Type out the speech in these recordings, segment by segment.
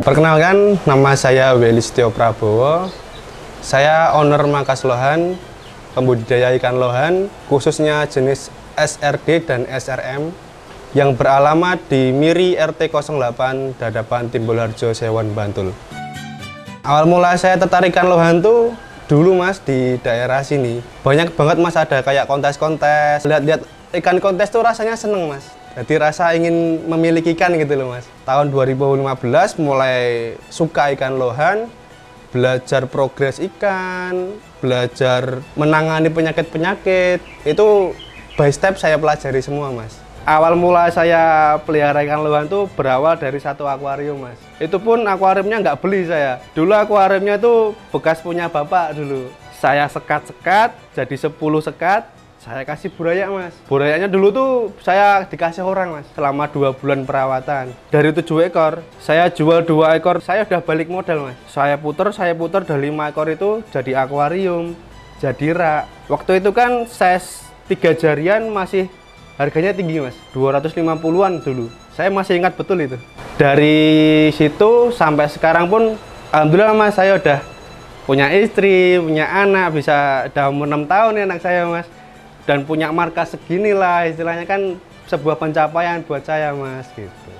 Perkenalkan, nama saya Willy Setio Prabowo. Saya owner Makas Lohan, pembudidaya ikan lohan, khususnya jenis SRD dan SRM, yang beralamat di Miri RT 08 Dadapan Timbulharjo, Sewon, Bantul. Awal mula saya tertarik ikan lohan tuh dulu mas di daerah sini. Banyak banget mas, ada kayak kontes-kontes. Lihat-lihat ikan kontes tuh rasanya seneng mas. Jadi rasa ingin memiliki ikan gitu loh mas. Tahun 2015 mulai suka ikan lohan, belajar progres ikan, belajar menangani penyakit-penyakit. Itu by step saya pelajari semua mas. Awal mula saya pelihara ikan lohan tuh berawal dari satu akuarium mas. Itu pun akuariumnya nggak beli saya. Dulu akuariumnya tuh bekas punya bapak dulu. Saya sekat-sekat jadi 10 sekat. Saya kasih burayak mas. Burayaknya dulu tuh saya dikasih orang mas selama 2 bulan perawatan. Dari 7 ekor, saya jual 2 ekor, saya udah balik modal mas. Saya puter dari 5 ekor itu jadi akuarium, jadi rak. Waktu itu kan size 3 jarian masih harganya tinggi mas, 250-an dulu. Saya masih ingat betul itu. Dari situ sampai sekarang pun alhamdulillah mas, saya udah punya istri, punya anak, bisa udah umur 6 tahun ya anak saya mas. Dan punya markas segini lah, istilahnya kan sebuah pencapaian buat saya mas gitu.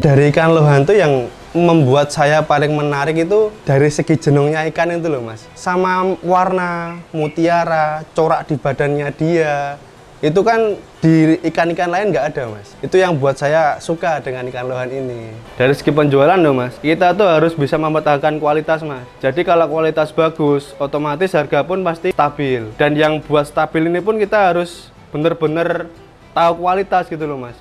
Dari ikan lohan tuh yang membuat saya paling menarik itu dari segi jenongnya ikan itu loh mas. Sama warna, mutiara, corak di badannya dia. Itu kan di ikan-ikan lain nggak ada mas. Itu yang buat saya suka dengan ikan lohan ini. Dari segi penjualan loh mas, kita tuh harus bisa mempertahankan kualitas mas. Jadi kalau kualitas bagus, otomatis harga pun pasti stabil. Dan yang buat stabil ini pun kita harus bener-bener tahu kualitas gitu loh mas.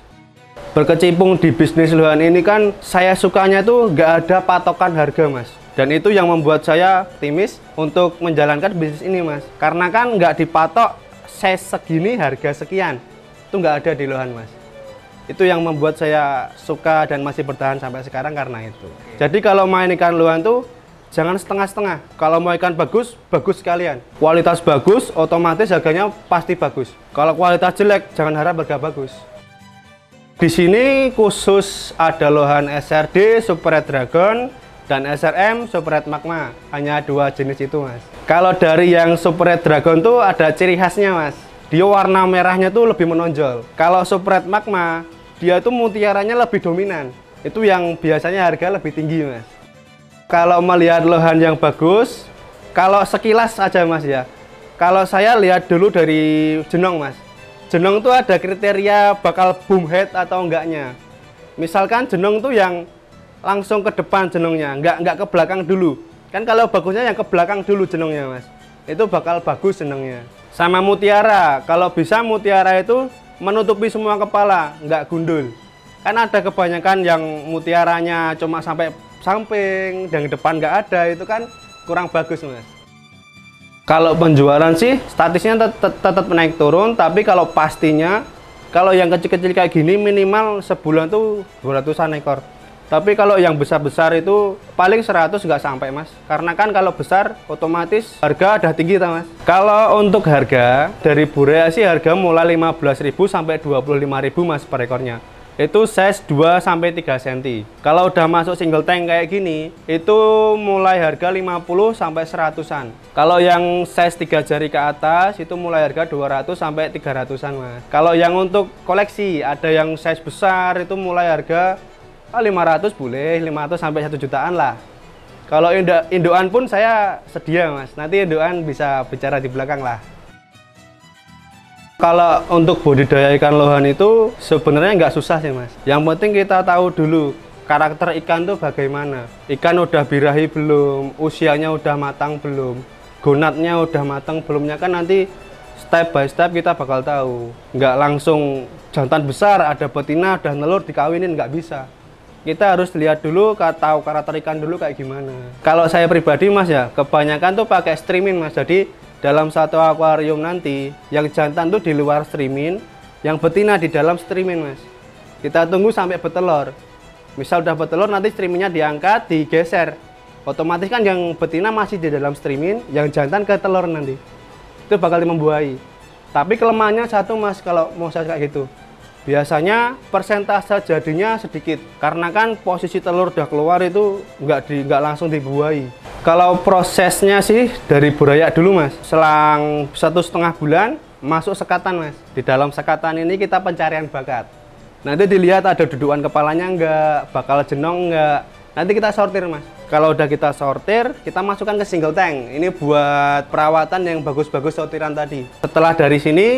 Berkecimpung di bisnis lohan ini kan saya sukanya tuh nggak ada patokan harga mas. Dan itu yang membuat saya optimis untuk menjalankan bisnis ini mas. Karena kan nggak dipatok size segini harga sekian, itu nggak ada di lohan mas. Itu yang membuat saya suka dan masih bertahan sampai sekarang karena itu. Jadi kalau main ikan lohan tuh jangan setengah-setengah. Kalau mau ikan bagus, bagus sekalian. Kualitas bagus, otomatis harganya pasti bagus. Kalau kualitas jelek, jangan harap harga bagus. Di sini khusus ada lohan SRD, Super Red Dragon, dan SRM Super Red Magma. Hanya 2 jenis itu mas. Kalau dari yang Super Red Dragon tuh ada ciri khasnya mas. Dia warna merahnya tuh lebih menonjol. Kalau Super Red Magma, dia tuh mutiaranya lebih dominan. Itu yang biasanya harga lebih tinggi mas. Kalau melihat lohan yang bagus, kalau sekilas aja mas ya. Kalau saya lihat dulu dari jenong mas. Jenong tuh ada kriteria bakal boom head atau enggaknya. Misalkan jenong tuh yang langsung ke depan jenongnya, nggak ke belakang dulu. Kan kalau bagusnya yang ke belakang dulu jenongnya mas, itu bakal bagus jenongnya. Sama mutiara, kalau bisa mutiara itu menutupi semua kepala, nggak gundul. Kan ada kebanyakan yang mutiaranya cuma sampai samping, dan depan nggak ada, itu kan kurang bagus mas. Kalau penjualan sih statisnya tetap naik turun, tapi kalau pastinya, kalau yang kecil-kecil kayak gini minimal sebulan tuh 200-an ekor. Tapi kalau yang besar-besar itu paling 100 nggak sampai mas. Karena kan kalau besar otomatis harga udah tinggi mas. Kalau untuk harga dari burayak sih harga mulai 15.000 sampai 25.000 mas per ekornya. Itu size 2 sampai 3 cm. Kalau udah masuk single tank kayak gini, itu mulai harga 50 sampai 100-an. Kalau yang size 3 jari ke atas itu mulai harga 200 sampai 300-an mas. Kalau yang untuk koleksi ada yang size besar itu mulai harga 500 boleh, 500 sampai 1 jutaan lah. Kalau indukan pun saya sedia mas, nanti indukan bisa bicara di belakang lah. Kalau untuk budidaya ikan lohan itu sebenarnya nggak susah sih mas. Yang penting kita tahu dulu karakter ikan tuh bagaimana. Ikan udah birahi belum, usianya udah matang belum, gonatnya udah matang belumnya, kan nanti step by step kita bakal tahu. Nggak langsung jantan besar, ada betina, ada telur dikawinin, nggak bisa. Kita harus lihat dulu, tahu karakter ikan dulu kayak gimana. Kalau saya pribadi mas ya, kebanyakan tuh pakai streaming mas. Jadi dalam satu akuarium nanti, yang jantan tuh di luar streaming, yang betina di dalam streaming mas. Kita tunggu sampai bertelur. Misal udah bertelur, nanti streamingnya diangkat, digeser. Otomatis kan yang betina masih di dalam streaming, yang jantan ke telur nanti. Itu bakal membuahi. Tapi kelemahannya satu mas, kalau mau saya kayak gitu. Biasanya persentase jadinya sedikit karena kan posisi telur udah keluar itu nggak langsung dibuahi. Kalau prosesnya sih dari burayak dulu mas, selang 1,5 bulan masuk sekatan mas. Di dalam sekatan ini kita pencarian bakat. Nanti dilihat ada dudukan kepalanya nggak, bakal jenong nggak. Nanti kita sortir mas. Kalau udah kita sortir, kita masukkan ke single tank. Ini buat perawatan yang bagus-bagus sortiran tadi. Setelah dari sini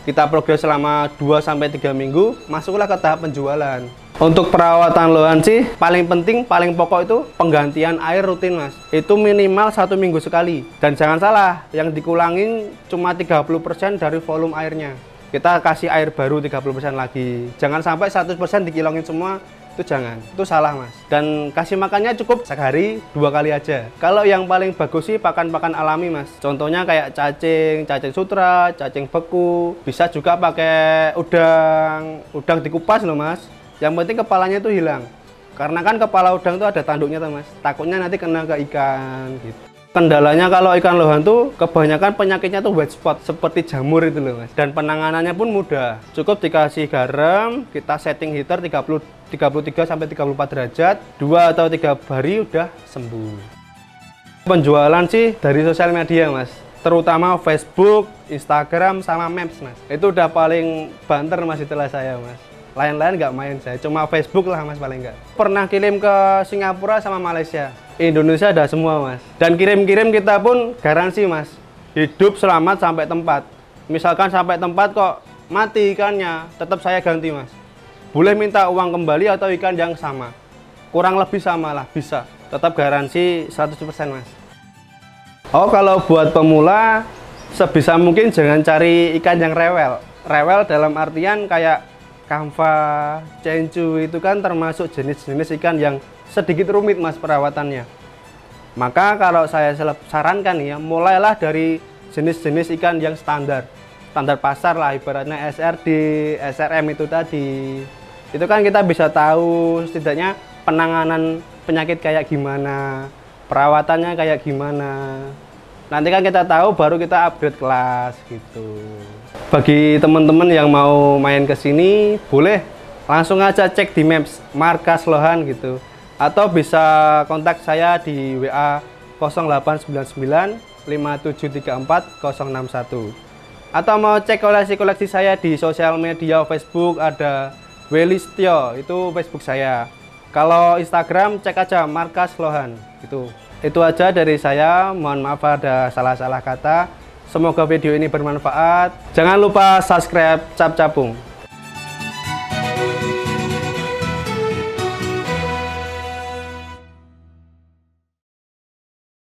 kita progres selama 2-3 minggu, masuklah ke tahap penjualan. Untuk perawatan lohan sih, paling penting, paling pokok itu penggantian air rutin mas. Itu minimal 1 minggu sekali. Dan jangan salah, yang dikulangin cuma 30% dari volume airnya. Kita kasih air baru 30% lagi. Jangan sampai 100% dikilangin semua, itu jangan. Itu salah mas. Dan kasih makannya cukup sehari 2 kali aja. Kalau yang paling bagus sih pakan-pakan alami mas. Contohnya kayak cacing sutra, cacing beku. Bisa juga pakai udang dikupas loh mas. Yang penting kepalanya itu hilang. Karena kan kepala udang itu ada tanduknya tuh mas. Takutnya nanti kena ke ikan gitu. Kendalanya kalau ikan lohan tuh kebanyakan penyakitnya tuh white spot seperti jamur itu loh mas. Dan penanganannya pun mudah. Cukup dikasih garam, kita setting heater 33-34 derajat, 2 atau 3 hari udah sembuh. Penjualan sih dari sosial media mas, terutama Facebook, Instagram, sama Maps mas. Itu udah paling banter mas itulah saya mas. Lain-lain nggak main saya, cuma Facebook lah mas paling nggak. Pernah kirim ke Singapura sama Malaysia, Indonesia ada semua mas. Dan kirim-kirim kita pun garansi mas, hidup selamat sampai tempat. Misalkan sampai tempat kok mati ikannya, tetap saya ganti mas. Boleh minta uang kembali atau ikan yang sama, kurang lebih sama lah, bisa. Tetap garansi 100% mas. Oh kalau buat pemula, sebisa mungkin jangan cari ikan yang rewel. Rewel dalam artian kayak kamfa, cencu, itu kan termasuk jenis-jenis ikan yang sedikit rumit mas perawatannya. Maka kalau saya sarankan ya, mulailah dari jenis-jenis ikan yang standar pasar lah, ibaratnya SRD, SRM itu tadi. Itu kan kita bisa tahu setidaknya penanganan penyakit kayak gimana, perawatannya kayak gimana. Nanti kan kita tahu, baru kita upgrade kelas gitu. Bagi teman-teman yang mau main ke sini, boleh langsung aja cek di Maps markas lohan gitu. Atau bisa kontak saya di WA 0899 5734 061. Atau mau cek koleksi-koleksi saya di sosial media Facebook, ada Welistio, itu Facebook saya. Kalau Instagram cek aja markas lohan gitu. Itu aja dari saya, mohon maaf ada salah-salah kata. Semoga video ini bermanfaat. Jangan lupa subscribe Cap Capung.